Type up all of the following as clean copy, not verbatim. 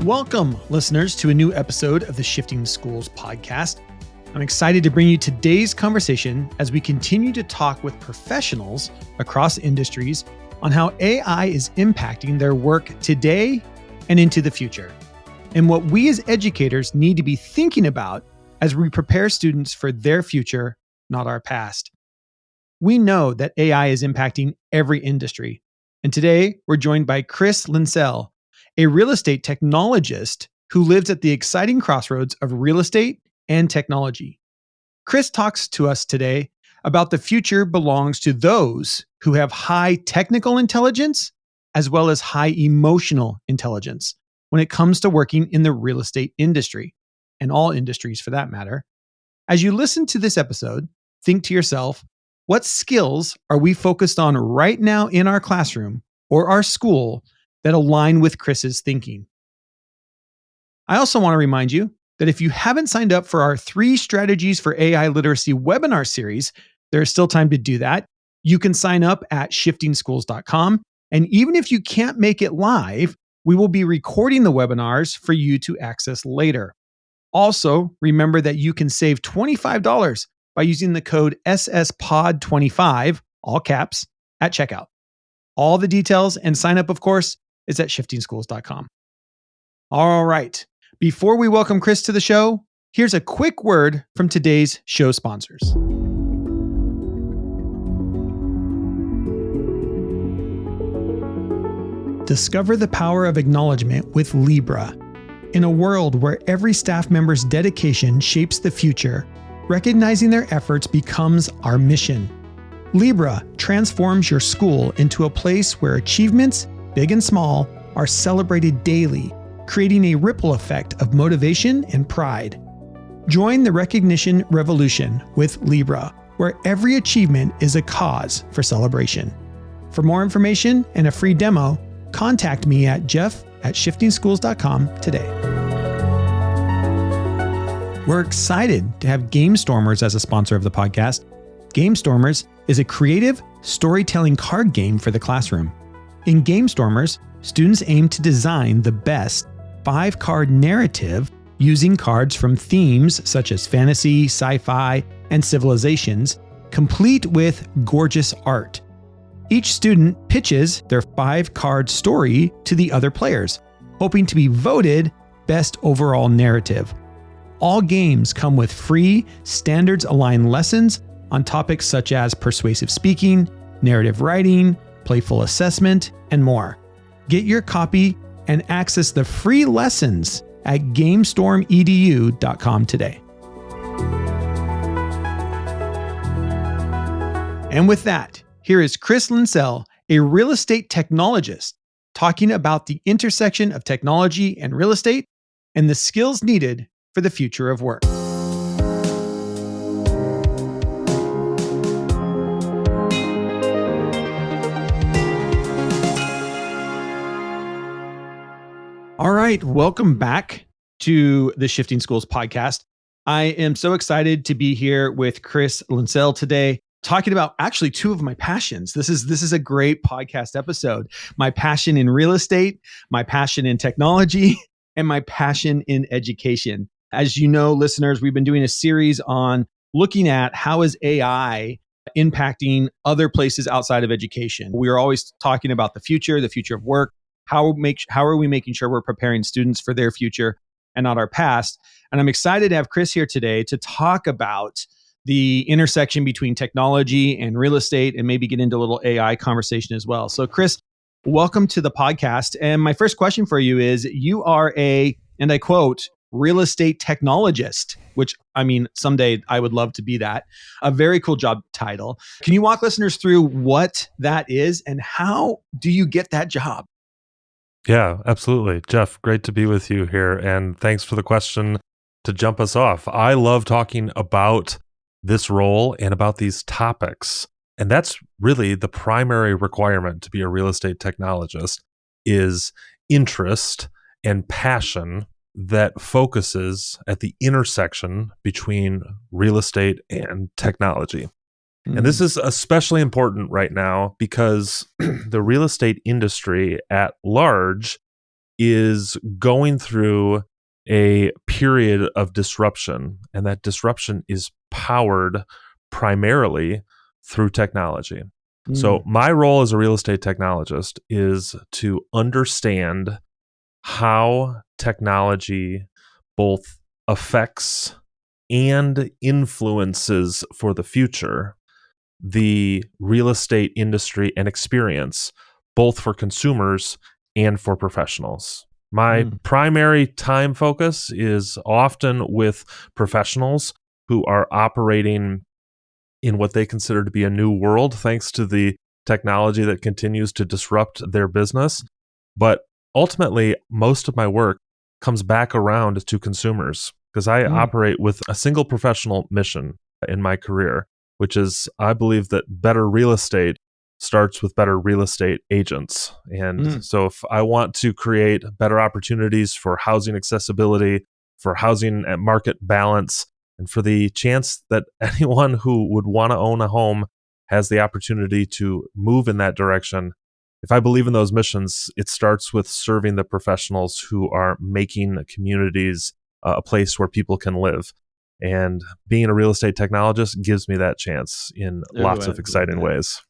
Welcome, listeners, to a new episode of the Shifting Schools podcast. I'm excited to bring you today's conversation as we continue to talk with professionals across industries on how AI is impacting their work today and into the future, and what we as educators need to be thinking about as we prepare students for their future, not our past. We know that AI is impacting every industry, and today we're joined by Chris Linsell, a real estate technologist who lives at the exciting crossroads of real estate and technology. Chris talks to us today about the future belongs to those who have high technical intelligence as well as high emotional intelligence when it comes to working in the real estate industry, and all industries for that matter. As you listen to this episode, think to yourself, what skills are we focused on right now in our classroom or our school that align with Chris's thinking? I also want to remind you that if you haven't signed up for our 3 Strategies for AI Literacy webinar series, there is still time to do that. You can sign up at shiftingschools.com. And even if you can't make it live, we will be recording the webinars for you to access later. Also, remember that you can save $25 by using the code SSPOD25, all caps, at checkout. All the details and sign up, of course, is at shiftingschools.com. All right. Before we welcome Chris to the show, here's a quick word from today's show sponsors. Discover the power of acknowledgement with Libra. In a world where every staff member's dedication shapes the future, recognizing their efforts becomes our mission. Libra transforms your school into a place where achievements, big and small, are celebrated daily, creating a ripple effect of motivation and pride. Join the recognition revolution with Libra, where every achievement is a cause for celebration. For more information and a free demo, contact me at jeff@shiftingschools.com today. We're excited to have GameStormers as a sponsor of the podcast. GameStormers is a creative storytelling card game for the classroom. In GameStormers, students aim to design the best 5-card narrative using cards from themes such as fantasy, sci-fi, and civilizations, complete with gorgeous art. Each student pitches their 5-card story to the other players, hoping to be voted best overall narrative. All games come with free, standards-aligned lessons on topics such as persuasive speaking, narrative writing, playful assessment, and more. Get your copy and access the free lessons at gamestormedu.com today. And with that, here is Chris Linsell, a real estate technologist, talking about the intersection of technology and real estate and the skills needed for the future of work. All right, welcome back to the Shifting Schools podcast. I am so excited to be here with Chris Linsell today, talking about actually 2 of my passions. This is a great podcast episode. My passion in real estate, my passion in technology, and my passion in education. As you know, listeners, we've been doing a series on looking at how is AI impacting other places outside of education. We are always talking about the future of work. How are we making sure we're preparing students for their future and not our past? And I'm excited to have Chris here today to talk about the intersection between technology and real estate, and maybe get into a little AI conversation as well. So Chris, welcome to the podcast. And my first question for you is, you are and I quote, real estate technologist, which, I mean, someday I would love to be that. A very cool job title. Can you walk listeners through what that is and how do you get that job? Yeah, absolutely. Jeff, great to be with you here. And thanks for the question to jump us off. I love talking about this role and about these topics. And that's really the primary requirement to be a real estate technologist is interest and passion that focuses at the intersection between real estate and technology. And this is especially important right now because the real estate industry at large is going through a period of disruption, and that disruption is powered primarily through technology. So my role as a real estate technologist is to understand how technology both affects and influences for the future the real estate industry and experience, both for consumers and for professionals. My primary time focus is often with professionals who are operating in what they consider to be a new world, thanks to the technology that continues to disrupt their business. But ultimately, most of my work comes back around to consumers because I operate with a single professional mission in my career, which is I believe that better real estate starts with better real estate agents. And so if I want to create better opportunities for housing accessibility, for housing at market balance, and for the chance that anyone who would want to own a home has the opportunity to move in that direction, if I believe in those missions, it starts with serving the professionals who are making communities a place where people can live. And being a real estate technologist gives me that chance in lots of exciting ways.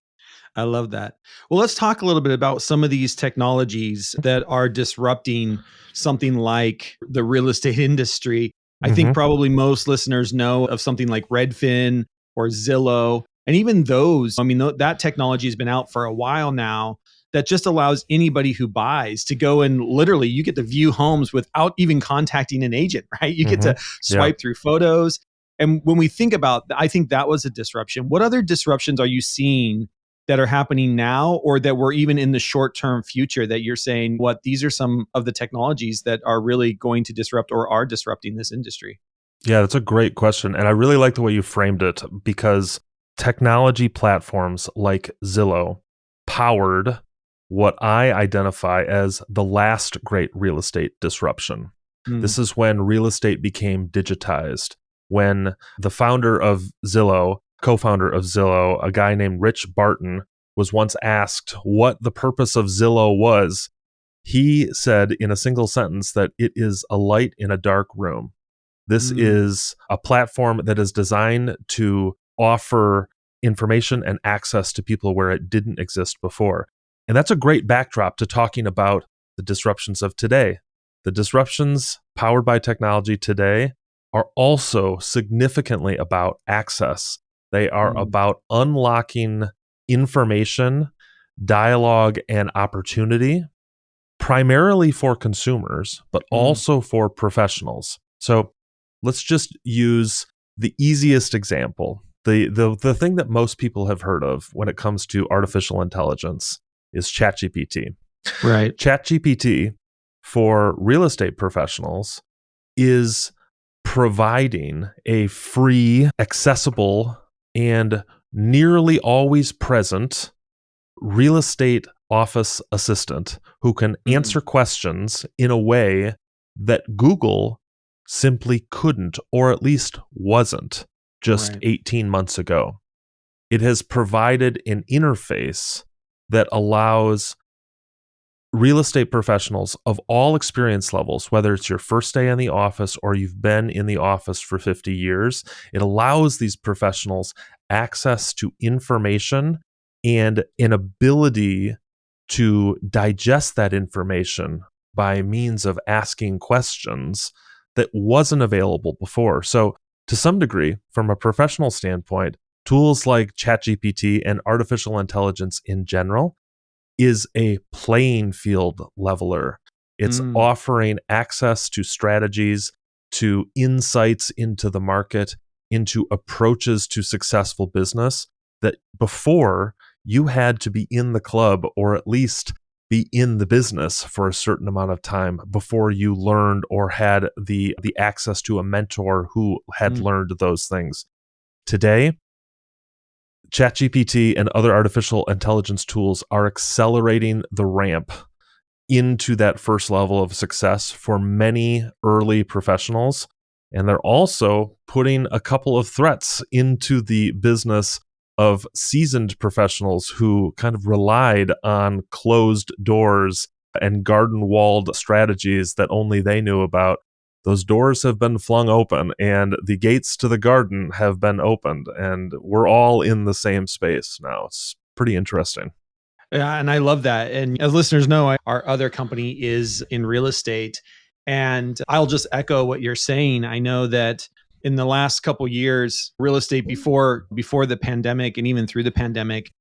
I love that. Well, let's talk a little bit about some of these technologies that are disrupting something like the real estate industry. I think probably most listeners know of something like Redfin or Zillow. And even those, I mean, that technology has been out for a while now that just allows anybody who buys to go and literally you get to view homes without even contacting an agent, right? You get to swipe through photos. And when we think about, I think that was a disruption. What other disruptions are you seeing that are happening now or that were even in the short-term future that you're saying, what, these are some of the technologies that are really going to disrupt or are disrupting this industry? Yeah, that's a great question. And I really like the way you framed it because technology platforms like Zillow powered what I identify as the last great real estate disruption. This is when real estate became digitized, when the founder of Zillow, co-founder of Zillow, a guy named Rich Barton, was once asked what the purpose of Zillow was. He said in a single sentence that it is a light in a dark room. This is a platform that is designed to offer information and access to people where it didn't exist before. And that's a great backdrop to talking about the disruptions of today. The disruptions powered by technology today are also significantly about access. They are about unlocking information, dialogue, and opportunity, primarily for consumers, but also for professionals. So let's just use the easiest example. The thing that most people have heard of when it comes to artificial intelligence is ChatGPT. Right. ChatGPT for real estate professionals is providing a free, accessible, and nearly always present real estate office assistant who can answer questions in a way that Google simply couldn't, or at least wasn't, just 18 months ago. It has provided an interface that allows real estate professionals of all experience levels, whether it's your first day in the office or you've been in the office for 50 years, it allows these professionals access to information and an ability to digest that information by means of asking questions that wasn't available before. So to some degree, from a professional standpoint, tools like ChatGPT and artificial intelligence in general is a playing field leveler. It's offering access to strategies, to insights into the market, into approaches to successful business that before you had to be in the club or at least be in the business for a certain amount of time before you learned or had the access to a mentor who had learned those things. Today, ChatGPT and other artificial intelligence tools are accelerating the ramp into that first level of success for many early professionals. And they're also putting a couple of threats into the business of seasoned professionals who kind of relied on closed doors and garden walled strategies that only they knew about, those doors have been flung open and the gates to the garden have been opened, and we're all in the same space now. It's pretty interesting. Yeah, and I love that. And as listeners know, our other company is in real estate. And I'll just echo what you're saying. I know that in the last couple years, real estate before the pandemic and even through the pandemic,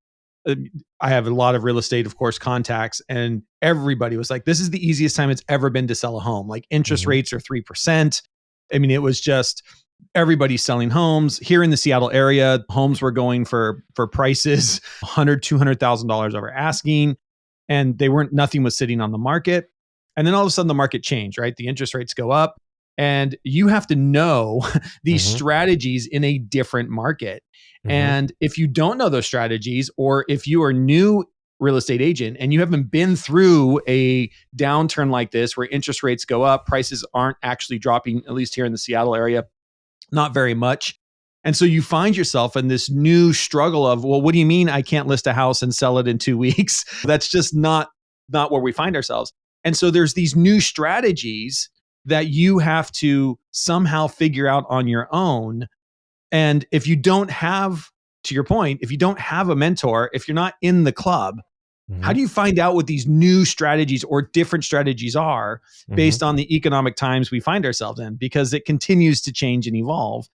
I have a lot of real estate, of course, contacts, and everybody was like, this is the easiest time it's ever been to sell a home. Like interest rates are 3%. I mean, it was just everybody's selling homes here in the Seattle area. Homes were going for prices $100,000-$200,000 over asking, and nothing was sitting on the market. And then all of a sudden the market changed, right? The interest rates go up, and you have to know these strategies in a different market. And if you don't know those strategies, or if you are new real estate agent and you haven't been through a downturn like this where interest rates go up, prices aren't actually dropping, at least here in the Seattle area, not very much. And so you find yourself in this new struggle of, well, what do you mean I can't list a house and sell it in 2 weeks? That's just not where we find ourselves. And so there's these new strategies that you have to somehow figure out on your own. And if you don't have, to your point, if you don't have a mentor, if you're not in the club, how do you find out what these new strategies or different strategies are based on the economic times we find ourselves in? Because it continues to change and evolve.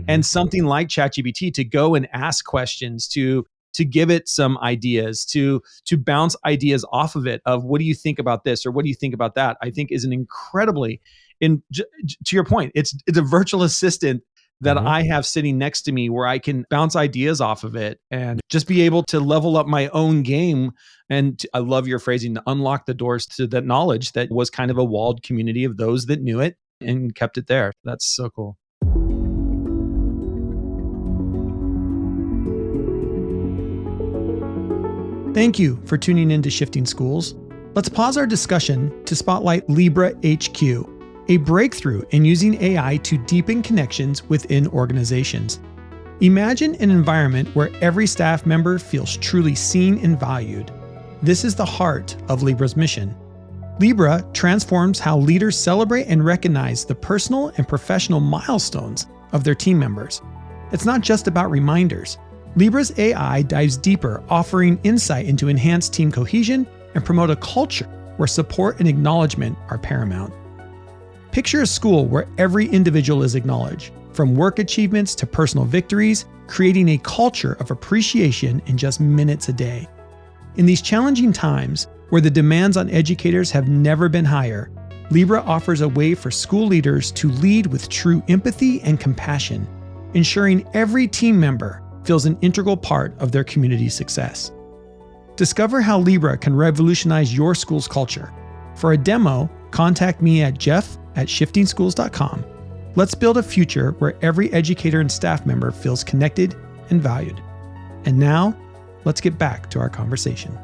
And something like ChatGPT, to go and ask questions, to give it some ideas, to bounce ideas off of it of, what do you think about this, or what do you think about that, I think is an incredibly, to your point, it's a virtual assistant that I have sitting next to me, where I can bounce ideas off of it and just be able to level up my own game. And I love your phrasing, to unlock the doors to that knowledge that was kind of a walled community of those that knew it and kept it there. That's so cool. Thank you for tuning in to Shifting Schools. Let's pause our discussion to spotlight Libra HQ, a breakthrough in using AI to deepen connections within organizations. Imagine an environment where every staff member feels truly seen and valued. This is the heart of Libra's mission. Libra transforms how leaders celebrate and recognize the personal and professional milestones of their team members. It's not just about reminders. Libra's AI dives deeper, offering insight into enhanced team cohesion and promote a culture where support and acknowledgement are paramount. Picture a school where every individual is acknowledged, from work achievements to personal victories, creating a culture of appreciation in just minutes a day. In these challenging times, where the demands on educators have never been higher, Libra offers a way for school leaders to lead with true empathy and compassion, ensuring every team member feels an integral part of their community's success. Discover how Libra can revolutionize your school's culture. For a demo, contact me at jeff@shiftingschools.com. Let's build a future where every educator and staff member feels connected and valued. And now, let's get back to our conversation.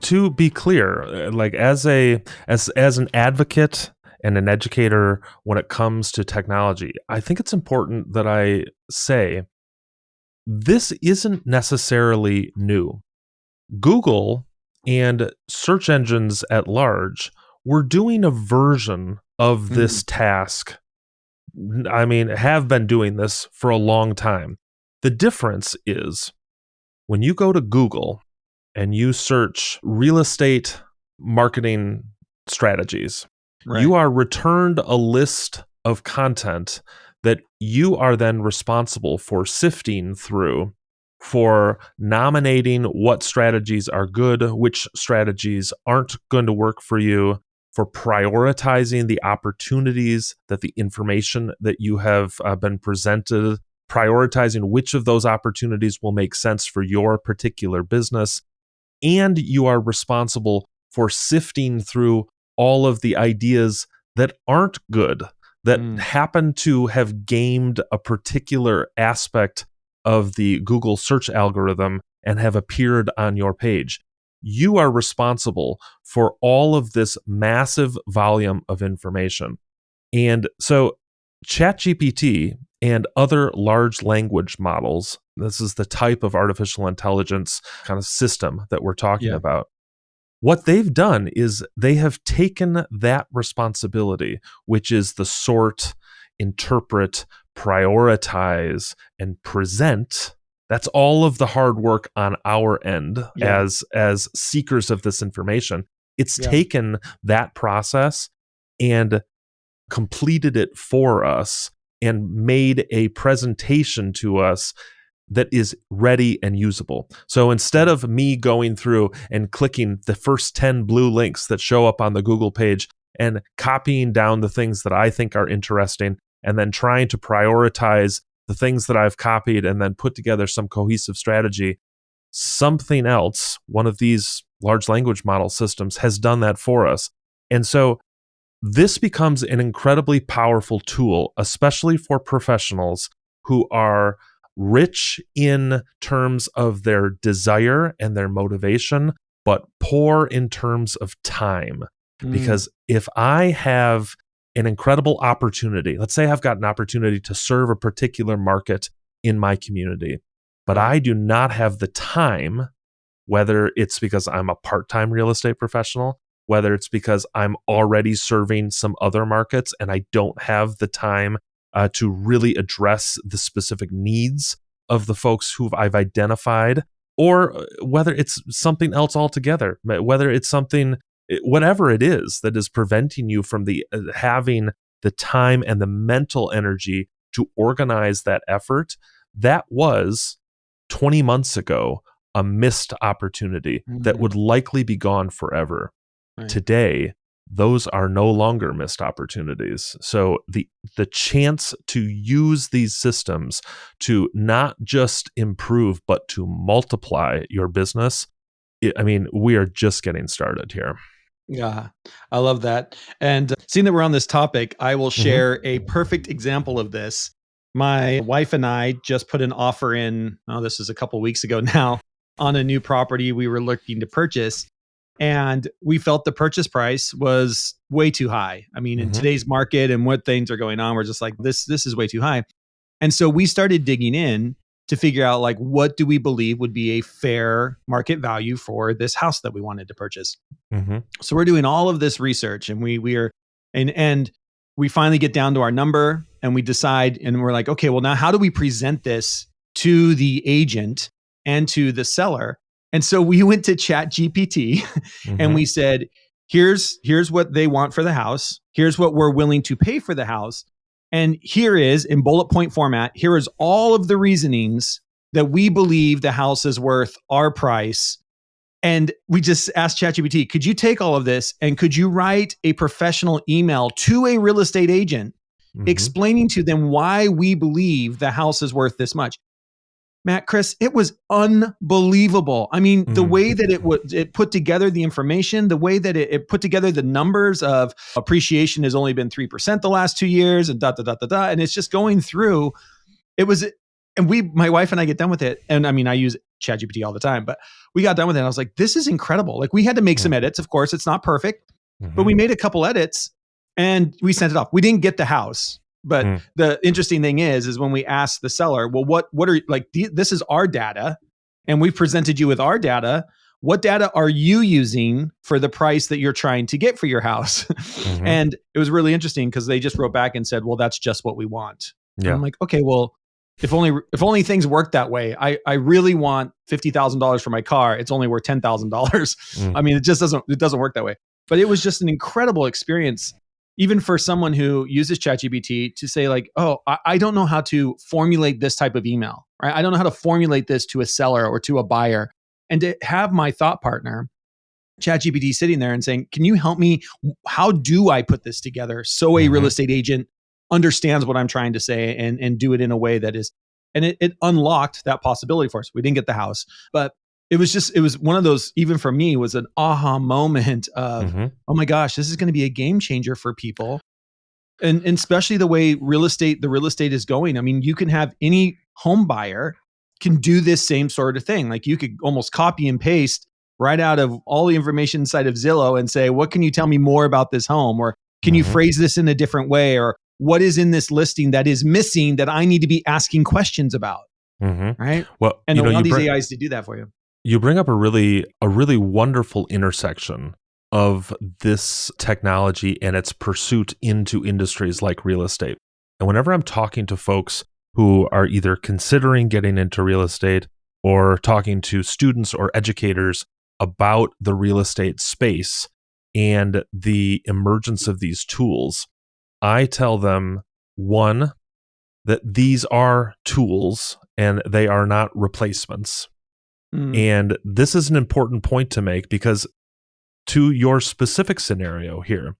To be clear, like as an advocate and an educator when it comes to technology, I think it's important that I say this isn't necessarily new. Google and search engines at large were doing a version of this task. I mean, have been doing this for a long time. The difference is when you go to Google and you search real estate marketing strategies, Right. you are returned a list of content that you are then responsible for sifting through, for nominating what strategies are good, which strategies aren't going to work for you, for prioritizing the opportunities that the information that you have been presented, prioritizing which of those opportunities will make sense for your particular business. And you are responsible for sifting through all of the ideas that aren't good, that happen to have gamed a particular aspect of the Google search algorithm and have appeared on your page. You are responsible for all of this massive volume of information. And so ChatGPT and other large language models. This is the type of artificial intelligence kind of system that we're talking about. What they've done is they have taken that responsibility, which is the sort, interpret, prioritize, and present. That's all of the hard work on our end as seekers of this information. It's taken that process and completed it for us and made a presentation to us that is ready and usable. So instead of me going through and clicking the first 10 blue links that show up on the Google page and copying down the things that I think are interesting and then trying to prioritize the things that I've copied and then put together some cohesive strategy, something else, one of these large language model systems has done that for us. And so this becomes an incredibly powerful tool, especially for professionals who are rich in terms of their desire and their motivation, but poor in terms of time. Because if I have an incredible opportunity, let's say I've got an opportunity to serve a particular market in my community, but I do not have the time, whether it's because I'm a part-time real estate professional, whether it's because I'm already serving some other markets and I don't have the time to really address the specific needs of the folks who I've identified, or whether it's something else altogether, whether it's something, whatever it is that is preventing you from having the time and the mental energy to organize that effort. That was 20 months ago a missed opportunity that would likely be gone forever. Right. Today, those are no longer missed opportunities. So the chance to use these systems to not just improve, but to multiply your business, we are just getting started here. Yeah, I love that. And seeing that we're on this topic, I will share a perfect example of this. My wife and I just put an offer in, this is a couple of weeks ago now, on a new property we were looking to purchase. And we felt the purchase price was way too high. In today's market and what things are going on, we're just like, this is way too high. And so we started digging in to figure out, like, what do we believe would be a fair market value for this house that we wanted to purchase. So we're doing all of this research, and we finally get down to our number, and we decide, and we're like, okay, well, now how do we present this to the agent and to the seller? And so we went to ChatGPT and we said, here's what they want for the house. Here's what we're willing to pay for the house. And here is, in bullet point format, here is all of the reasonings that we believe the house is worth our price. And we just asked ChatGPT, could you take all of this and could you write a professional email to a real estate agent explaining to them why we believe the house is worth this much? Matt, Chris, it was unbelievable. The way that it put together the information, the way that it put together the numbers of appreciation has only been 3% the last 2 years, and and it's just going through. It was, and my wife and I get done with it, and I use ChatGPT all the time, but we got done with it. And I was like, this is incredible. Like, we had to make some edits. Of course, it's not perfect, but we made a couple edits and we sent it off. We didn't get the house. But the interesting thing is when we asked the seller, well, what are, like, this is our data and we presented you with our data. What data are you using for the price that you're trying to get for your house? And it was really interesting because they just wrote back and said, well, that's just what we want. Yeah. I'm like, okay, well, if only things worked that way. I really want $50,000 for my car. It's only worth $10,000. It doesn't work that way. But it was just an incredible experience, even for someone who uses ChatGPT, to say, like, oh, I don't know how to formulate this type of email, right? I don't know how to formulate this to a seller or to a buyer. And to have my thought partner, ChatGPT, sitting there and saying, can you help me? How do I put this together so a real estate agent understands what I'm trying to say and do it in a way that is, and it unlocked that possibility for us. We didn't get the house, but it was one of those, even for me, was an aha moment of, oh my gosh, this is going to be a game changer for people. And especially the way the real estate is going. You can have any home buyer can do this same sort of thing. Like, you could almost copy and paste right out of all the information inside of Zillow and say, what can you tell me more about this home? Or can you phrase this in a different way? Or what is in this listing that is missing that I need to be asking questions about, right? Well, And allow these AIs to do that for you. You bring up a really wonderful intersection of this technology and its pursuit into industries like real estate. And whenever I'm talking to folks who are either considering getting into real estate or talking to students or educators about the real estate space and the emergence of these tools, I tell them, one, that these are tools and they are not replacements. And this is an important point to make because to your specific scenario here,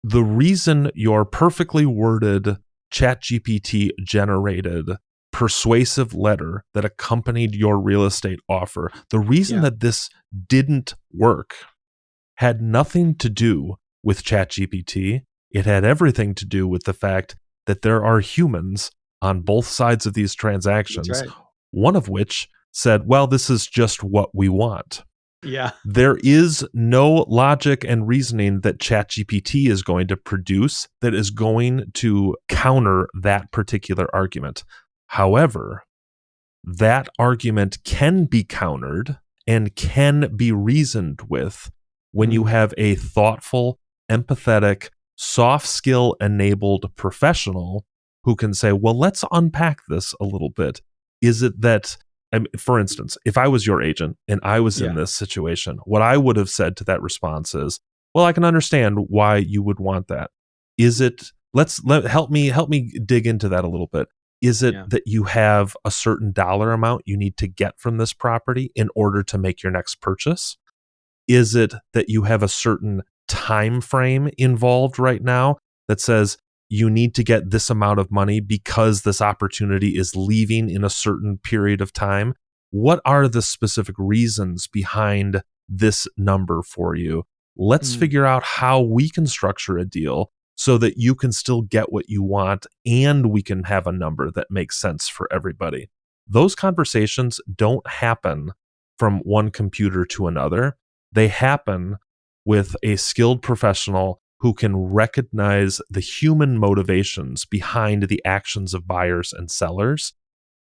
the reason your perfectly worded ChatGPT generated persuasive letter that accompanied your real estate offer, the reason that this didn't work had nothing to do with ChatGPT. It had everything to do with the fact that there are humans on both sides of these transactions, one of which said, well, this is just what we want. Yeah. There is no logic and reasoning that ChatGPT is going to produce that is going to counter that particular argument. However, that argument can be countered and can be reasoned with when you have a thoughtful, empathetic, soft skill enabled professional who can say, well, let's unpack this a little bit. Is it that, for instance, if I was your agent and I was in this situation, what I would have said to that response is, well, I can understand why you would want that. Is it, help me dig into that a little bit. Is it that you have a certain dollar amount you need to get from this property in order to make your next purchase? Is it that you have a certain time frame involved right now that says you need to get this amount of money because this opportunity is leaving in a certain period of time? What are the specific reasons behind this number for you? Let's figure out how we can structure a deal so that you can still get what you want and we can have a number that makes sense for everybody. Those conversations don't happen from one computer to another. They happen with a skilled professional who can recognize the human motivations behind the actions of buyers and sellers.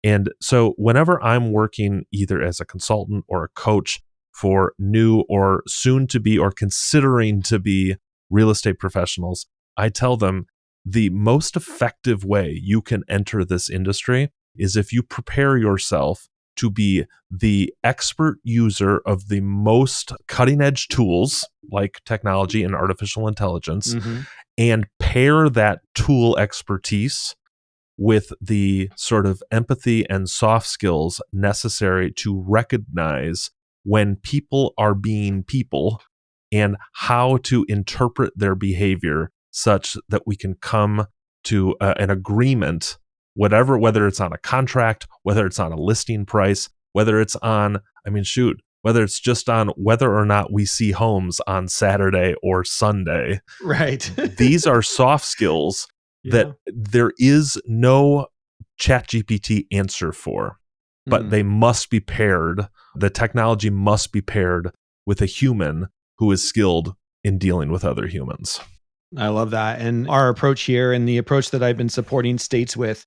And so whenever I'm working either as a consultant or a coach for new or soon to be or considering to be real estate professionals, I tell them the most effective way you can enter this industry is if you prepare yourself to be the expert user of the most cutting edge tools like technology and artificial intelligence, and pair that tool expertise with the sort of empathy and soft skills necessary to recognize when people are being people and how to interpret their behavior such that we can come to an agreement, whether it's on a contract, whether it's on a listing price, whether it's on, whether it's just on whether or not we see homes on Saturday or Sunday. Right. These are soft skills that there is no ChatGPT answer for, but they must be paired. The technology must be paired with a human who is skilled in dealing with other humans. I love that. And our approach here and the approach that I've been supporting states with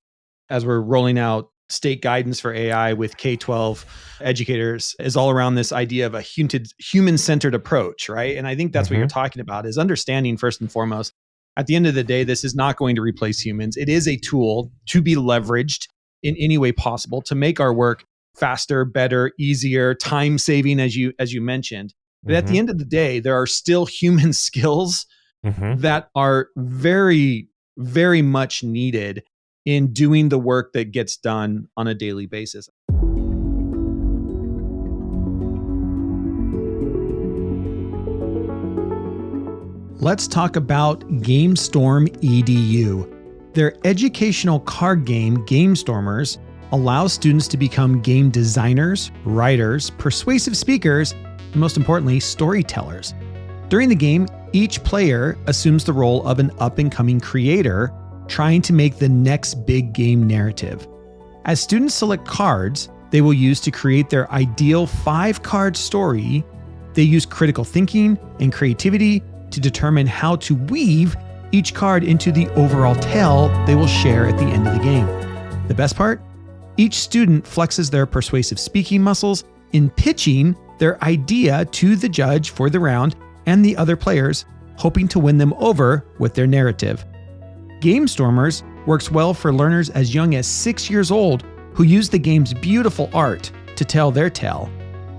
as we're rolling out state guidance for AI with K12 educators is all around this idea of a human-centered approach, right? And I think that's what you're talking about, is understanding first and foremost, at the end of the day, this is not going to replace humans. It is a tool to be leveraged in any way possible to make our work faster, better, easier, time-saving, as you mentioned. But at the end of the day, there are still human skills that are very, very much needed in doing the work that gets done on a daily basis. Let's talk about GameStorm EDU. Their educational card game, GameStormers, allows students to become game designers, writers, persuasive speakers, and most importantly, storytellers. During the game, each player assumes the role of an up-and-coming creator trying to make the next big game narrative. As students select cards they will use to create their ideal 5-card story, they use critical thinking and creativity to determine how to weave each card into the overall tale they will share at the end of the game. The best part? Each student flexes their persuasive speaking muscles in pitching their idea to the judge for the round and the other players, hoping to win them over with their narrative. Game Stormers works well for learners as young as 6 years old who use the game's beautiful art to tell their tale,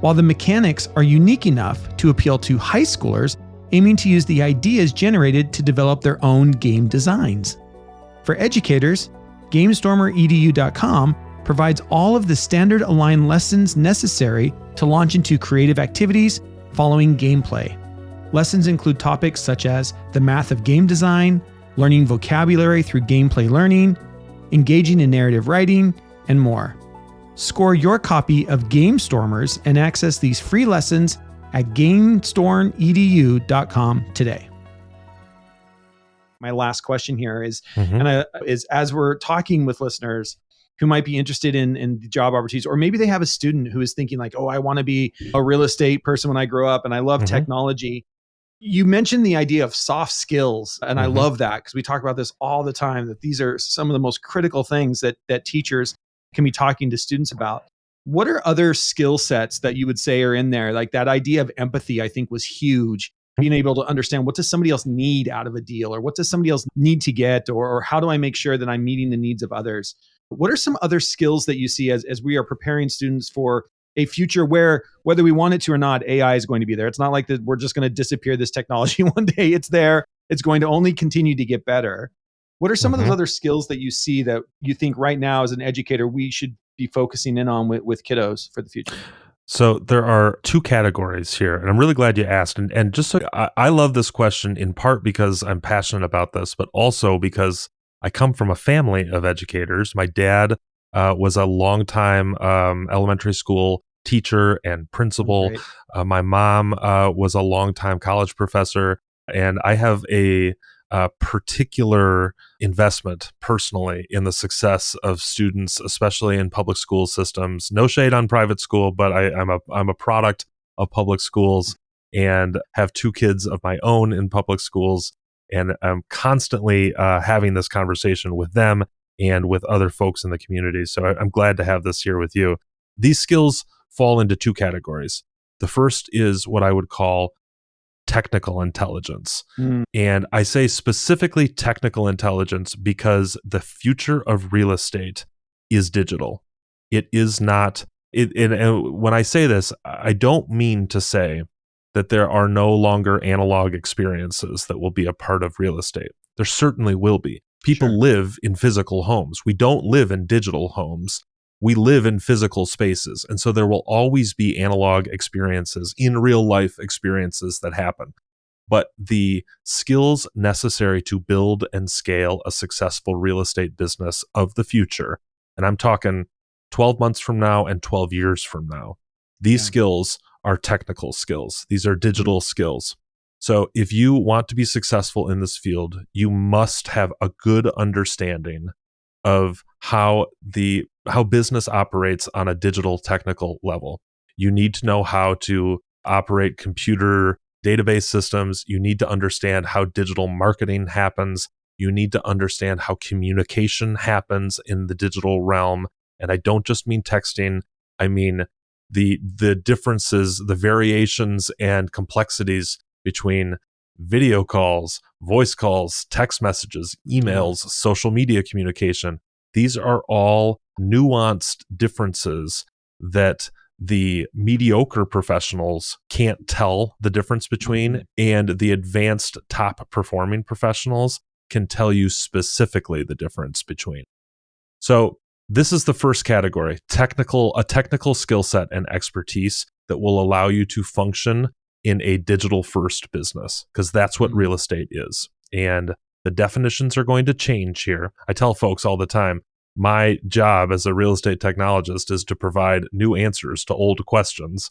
while the mechanics are unique enough to appeal to high schoolers aiming to use the ideas generated to develop their own game designs. For educators, GameStormerEDU.com provides all of the standard aligned lessons necessary to launch into creative activities following gameplay. Lessons include topics such as the math of game design, learning vocabulary through gameplay learning, engaging in narrative writing, and more. Score your copy of Game Stormers and access these free lessons at GameStormEDU.com today. My last question here is, is as we're talking with listeners who might be interested in job opportunities, or maybe they have a student who is thinking like, oh, I want to be a real estate person when I grow up and I love technology. You mentioned the idea of soft skills, and I love that because we talk about this all the time, that these are some of the most critical things that teachers can be talking to students about. What are other skill sets that you would say are in there? Like that idea of empathy, I think was huge. Being able to understand what does somebody else need out of a deal, or what does somebody else need to get, or how do I make sure that I'm meeting the needs of others? What are some other skills that you see as we are preparing students for a future where, whether we want it to or not, AI is going to be there? It's not like that we're just going to disappear this technology one day. It's there. It's going to only continue to get better. What are some of those other skills that you see that you think right now as an educator we should be focusing in on with kiddos for the future? So there are two categories here, and I'm really glad you asked. And just so I love this question in part because I'm passionate about this, but also because I come from a family of educators. My dad was a longtime elementary school teacher and principal. My mom was a longtime college professor, and I have a particular investment personally in the success of students, especially in public school systems. No shade on private school, but I'm a product of public schools and have two kids of my own in public schools, and I'm constantly having this conversation with them and with other folks in the community. So I'm glad to have this here with you. These skills fall into two categories. The first is what I would call technical intelligence. And I say specifically technical intelligence because the future of real estate is digital. It is not, and when I say this, I don't mean to say that there are no longer analog experiences that will be a part of real estate. There certainly will be. People live in physical homes. We don't live in digital homes. We live in physical spaces. And so there will always be analog experiences, in real life experiences that happen. But the skills necessary to build and scale a successful real estate business of the future, and I'm talking 12 months from now and 12 years from now, these skills are technical skills. These are digital skills. So if you want to be successful in this field, you must have a good understanding of how business operates on a digital technical level. You need to know how to operate computer database systems. You need to understand how digital marketing happens. You need to understand how communication happens in the digital realm. And I don't just mean texting. I mean the differences, the variations and complexities between video calls, voice calls, text messages, emails, social media communication. These are all nuanced differences that the mediocre professionals can't tell the difference between, and the advanced top performing professionals can tell you specifically the difference between. So this is the first category, a technical skill set and expertise that will allow you to function in a digital first business, because that's what real estate is. And the definitions are going to change here. I tell folks all the time, my job as a real estate technologist is to provide new answers to old questions.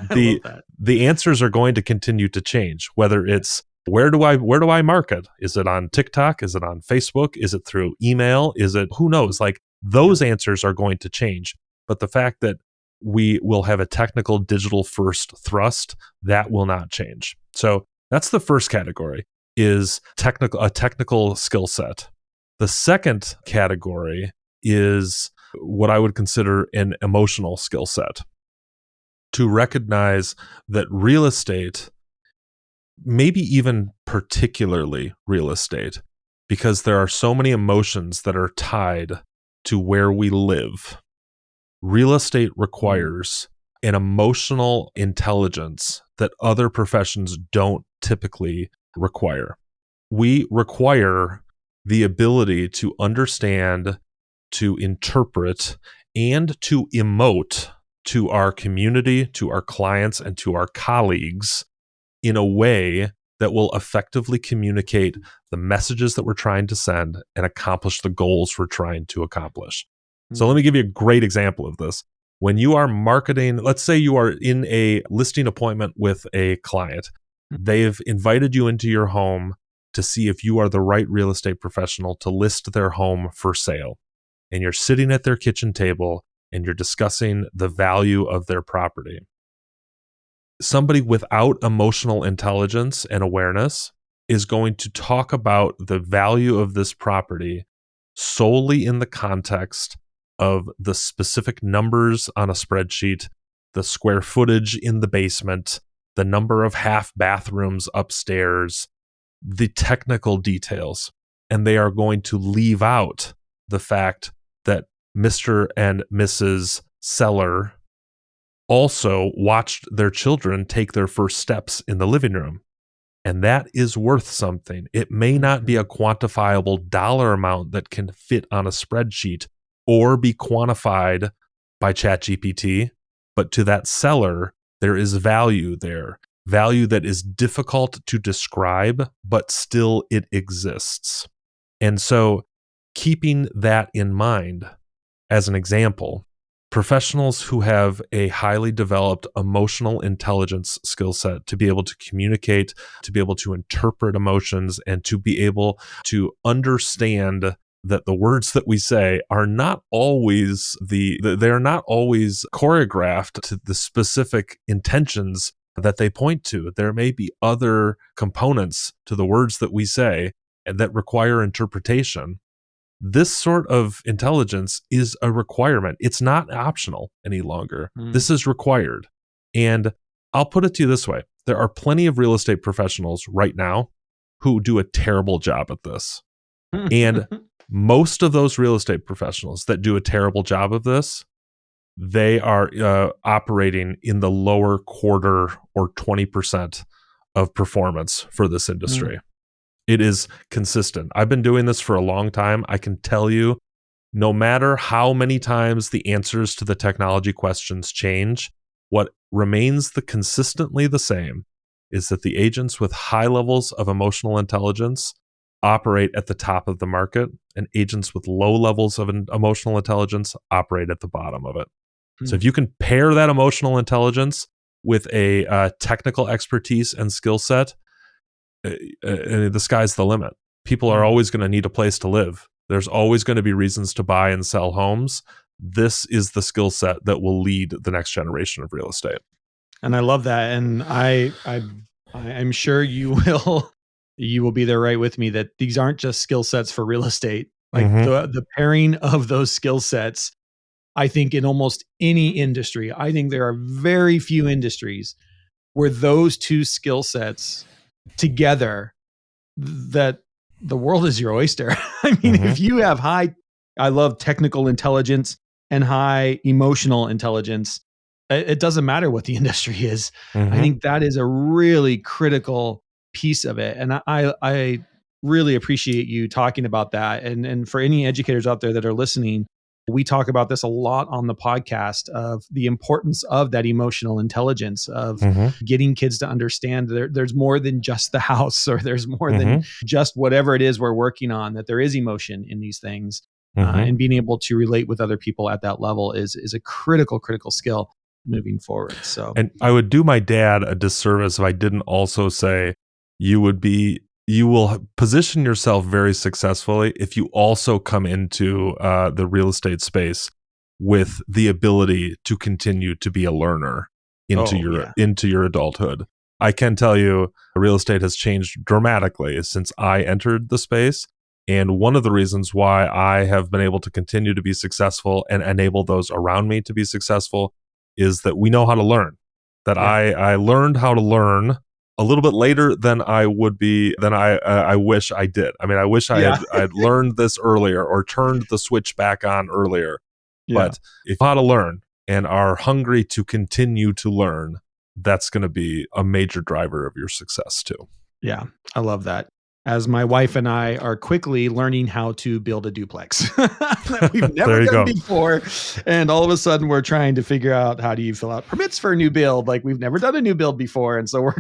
The answers are going to continue to change, whether it's where do I market? Is it on TikTok? Is it on Facebook? Is it through email? Is it, who knows? Like, those answers are going to change. But the fact that we will have a technical digital first thrust, that will not change. So that's the first category. is a technical skill set. The second category is what I would consider an emotional skill set. To recognize that real estate, maybe even particularly real estate, because there are so many emotions that are tied to where we live. Real estate requires an emotional intelligence that other professions don't typically require. We require the ability to understand, to interpret, and to emote to our community, to our clients, and to our colleagues in a way that will effectively communicate the messages that we're trying to send and accomplish the goals we're trying to accomplish. So let me give you a great example of this. When you are marketing, let's say you are in a listing appointment with a client. They've invited you into your home to see if you are the right real estate professional to list their home for sale. And you're sitting at their kitchen table and you're discussing the value of their property. Somebody without emotional intelligence and awareness is going to talk about the value of this property solely in the context of the specific numbers on a spreadsheet, the square footage in the basement, the number of half bathrooms upstairs, the technical details. And they are going to leave out the fact that Mr. and Mrs. Seller also watched their children take their first steps in the living room. And that is worth something. It may not be a quantifiable dollar amount that can fit on a spreadsheet or be quantified by ChatGPT, but to that seller, there is value there. Value that is difficult to describe, but still it exists. And so keeping that in mind as an example, professionals who have a highly developed emotional intelligence skill set to be able to communicate, to be able to interpret emotions, and to be able to understand that the words that we say are not always they're not always choreographed to the specific intentions that they point to. There may be other components to the words that we say and that require interpretation. This sort of intelligence is a requirement. It's not optional any longer. This is required. And I'll put it to you this way. There are plenty of real estate professionals right now who do a terrible job at this. And most of those real estate professionals that do a terrible job of this, they are operating in the lower quarter or 20% of performance for this industry. It is consistent. I've been doing this for a long time. I can tell you, no matter how many times the answers to the technology questions change, what remains consistently the same is that the agents with high levels of emotional intelligence operate at the top of the market, and agents with low levels of emotional intelligence operate at the bottom of it. So if you can pair that emotional intelligence with a technical expertise and skill set, the sky's the limit. People are always going to need a place to live. There's always going to be reasons to buy and sell homes. This is the skill set that will lead the next generation of real estate. And I love that. And I'm sure you will be there right with me that these aren't just skill sets for real estate. Like the pairing of those skill sets, I think in almost any industry, I think there are very few industries where those two skill sets together, that the world is your oyster. I mean, if you have I love technical intelligence and high emotional intelligence, it doesn't matter what the industry is. I think that is a really critical piece of it. And I really appreciate you talking about that. And for any educators out there that are listening, we talk about this a lot on the podcast of the importance of that emotional intelligence of getting kids to understand there's more than just the house, or there's more than just whatever it is we're working on, that there is emotion in these things. And being able to relate with other people at that level is a critical skill moving forward. So, and I would do my dad a disservice if I didn't also say you will position yourself very successfully if you also come into the real estate space with the ability to continue to be a learner into your adulthood. I can tell you real estate has changed dramatically since I entered the space. And one of the reasons why I have been able to continue to be successful and enable those around me to be successful is that we know how to learn. That I learned how to learn a little bit later than I wish I did. I mean, I wish I'd learned this earlier or turned the switch back on earlier. Yeah. But if you know how to learn and are hungry to continue to learn, that's going to be a major driver of your success too. Yeah, I love that. As my wife and I are quickly learning how to build a duplex that we've never done before. And all of a sudden we're trying to figure out, how do you fill out permits for a new build? Like, we've never done a new build before. And so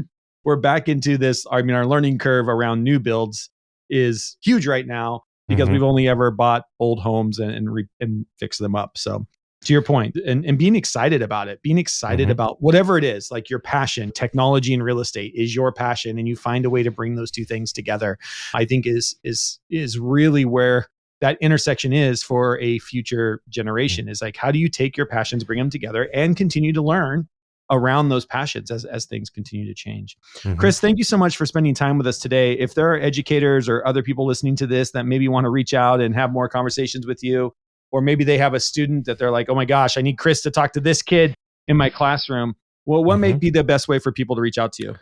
we're back into this. I mean, our learning curve around new builds is huge right now because we've only ever bought old homes and fixed them up. So to your point, and being excited about it, being excited about whatever it is, like your passion, technology and real estate is your passion, and you find a way to bring those two things together, I think is really where that intersection is for a future generation. Is like, how do you take your passions, bring them together, and continue to learn around those passions as things continue to change. Chris, thank you so much for spending time with us today. If there are educators or other people listening to this that maybe want to reach out and have more conversations with you, or maybe they have a student that they're like, oh my gosh, I need Chris to talk to this kid in my classroom. Well, what may be the best way for people to reach out to you?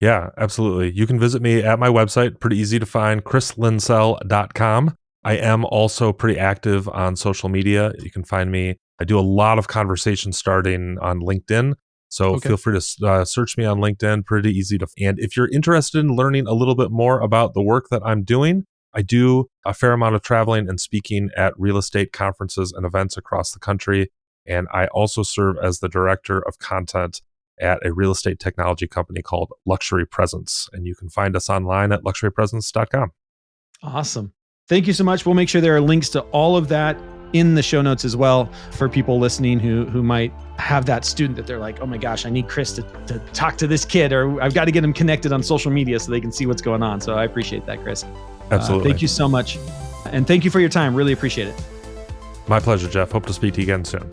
Yeah, absolutely. You can visit me at my website, pretty easy to find, chrislinsell.com. I am also pretty active on social media. You can find me. I do a lot of conversation starting on LinkedIn. So feel free to search me on LinkedIn, pretty easy to. And if you're interested in learning a little bit more about the work that I'm doing, I do a fair amount of traveling and speaking at real estate conferences and events across the country. And I also serve as the director of content at a real estate technology company called Luxury Presence. And you can find us online at luxurypresence.com. Awesome. Thank you so much. We'll make sure there are links to all of that in the show notes as well for people listening who might have that student that they're like, oh my gosh, I need Chris to talk to this kid, or I've got to get them connected on social media so they can see what's going on. So I appreciate that, Chris. Absolutely. Thank you so much. And thank you for your time. Really appreciate it. My pleasure, Jeff. Hope to speak to you again soon.